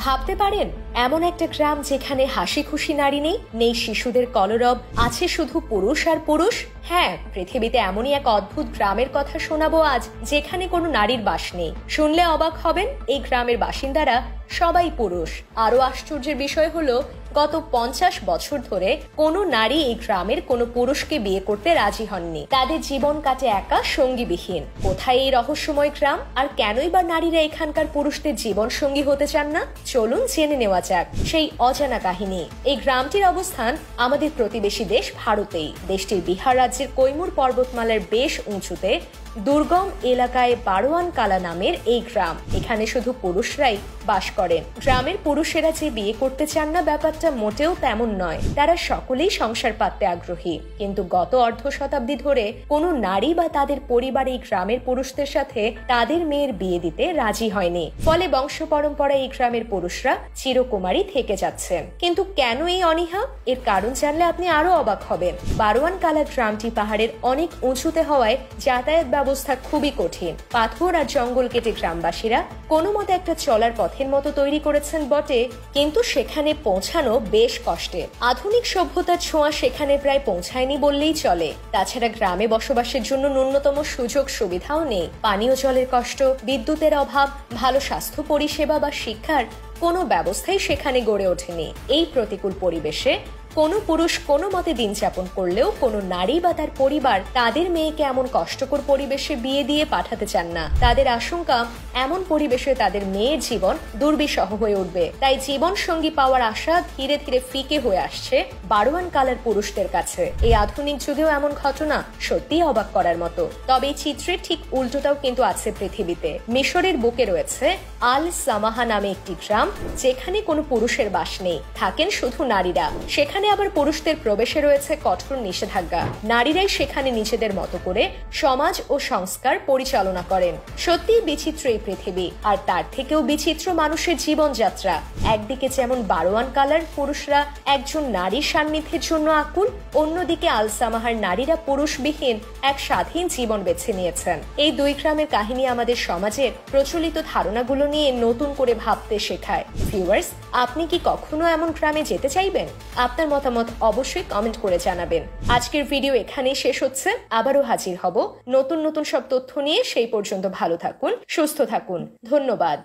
ভাবতে পারেন এমন একটা গ্রাম যেখানে হাসি খুশি নারী নেই, নেই শিশুদের কলরব, আছে শুধু পুরুষ আর পুরুষ। হ্যাঁ, পৃথিবীতে এমনই এক অদ্ভুত গ্রামের কথা শোনাবো আজ, যেখানে কোনো নারীর বাস নেই। শুনলে অবাক হবেন, এই গ্রামের বাসিন্দারা সবাই পুরুষ। আরো আশ্চর্যের বিষয় হলো, গত 50 বছর ধরে কোনো নারী এই গ্রামের কোনো পুরুষকে বিয়ে করতে রাজি হননি। তাদের জীবন কাটে একা, সঙ্গীবিহীন। কোথায় এই রহস্যময় গ্রাম, আর কেনই বা নারীরা এখানকার পুরুষদের জীবন সঙ্গী হতে চান না? চলুন জেনে নেওয়া যাক সেই অজানা কাহিনী। এই গ্রামটির অবস্থান আমাদের প্রতিবেশী দেশ ভারতেই। দেশটির বিহার রাজ্যের কৈমুর পর্বতমালার বেশ উঁচুতে দুর্গম এলাকায় বারোয়ান কালা নামের এই গ্রাম। এখানে শুধু পুরুষরাই বাস করেন। গ্রামের পুরুষেরা যে বিয়ে করতে চান না, ব্যাপারটা মোটেও তেমন নয়। তারা সকলেই সংসার পাততে আগ্রহী, কিন্তু গত অর্ধ শতাব্দী ধরে কোনো নারী বা তাদের পরিবার এই গ্রামের পুরুষদের সাথে তাদের মেয়ের বিয়ে দিতে রাজি হয়নি। ফলে বংশ পরম্পরায় এই গ্রামের পুরুষরা চিরকুমারী থেকে যাচ্ছেন। কিন্তু কেন এই অনীহা? এর কারণ জানলে আপনি আরো অবাক হবেন। বারোয়ান কালা গ্রামটি পাহাড়ের অনেক উঁচুতে হওয়ায় যাতায়াত ব্যবস্থা খুবই কঠিন। পাথর আর জঙ্গল কেটে গ্রামবাসীরা কোনো মতে একটা চলার পথের মতো তৈরি করেছেন বটে, কিন্তু সেখানে পৌঁছানো বেশ কষ্টের। আধুনিক সভ্যতার ছোঁয়া সেখানে প্রায় পৌঁছায়নি বললেই চলে। তাছাড়া গ্রামে বসবাসের জন্য ন্যূনতম সুযোগ সুবিধাও নেই। পানীয় জলের কষ্ট, বিদ্যুতের অভাব, ভালো স্বাস্থ্য পরিষেবা বা শিক্ষার কোনো ব্যবস্থাই সেখানে গড়ে ওঠেনি। এই প্রতিকূল পরিবেশে কোনো পুরুষ কোনো মতে দিন যাপন করলেও কোনো নারী বা তার পরিবার তাদের মেয়েকে এমন কষ্টকর পরিবেশে বিয়ে দিয়ে পাঠাতে চান না। তাদের আশঙ্কা, এমন পরিবেশে তাদের মেয়ের জীবন দুর্বিষহ হয়ে উঠবে। তাই জীবন সঙ্গী পাওয়ার আশা ধীরে ধীরে ফিকে হয়ে আসছে বারোয়ান কালার পুরুষদের কাছে। এই আধুনিক যুগেও এমন ঘটনা সত্যি অবাক করার মতো। তবে এই চিত্রের ঠিক উল্টোটাও কিন্তু আছে পৃথিবীতে। মিশরের বুকে রয়েছে আল সামাহা নামে একটি গ্রাম, যেখানে কোনো পুরুষের বাস নেই, থাকেন শুধু নারীরা। সেখানে আবার পুরুষদের প্রবেশে রয়েছে কঠোর নিষেধাজ্ঞা। নারীরাই সেখানে নিজেদের মতো করে সমাজ ও সংস্কার পরিচালনা করেন। সত্যি বিচিত্র এই পৃথিবী, আর তার থেকেও বিচিত্র মানুষের জীবনযাত্রা। একদিকে যেমন বারোয়ান কালার পুরুষরা একজন নারীর সান্নিধ্যের জন্য আকুল, অন্যদিকে আলসামাহার নারীরা পুরুষবিহীন এক স্বাধীন জীবন বেছে নিয়েছেন। এই দুই গ্রামের কাহিনী আমাদের সমাজের প্রচলিত ধারণাগুলো নিয়ে নতুন করে ভাবতে শেখায়। ভিউয়ার্স, আপনি কি কখনো এমন গ্রামে যেতে চাইবেন? আপনার মতামত অবশ্যই কমেন্ট করে জানাবেন। আজকের ভিডিও এখানেই শেষ হচ্ছে। আবারও হাজির হব নতুন নতুন সব তথ্য নিয়ে। সেই পর্যন্ত ভালো থাকুন, সুস্থ থাকুন। ধন্যবাদ।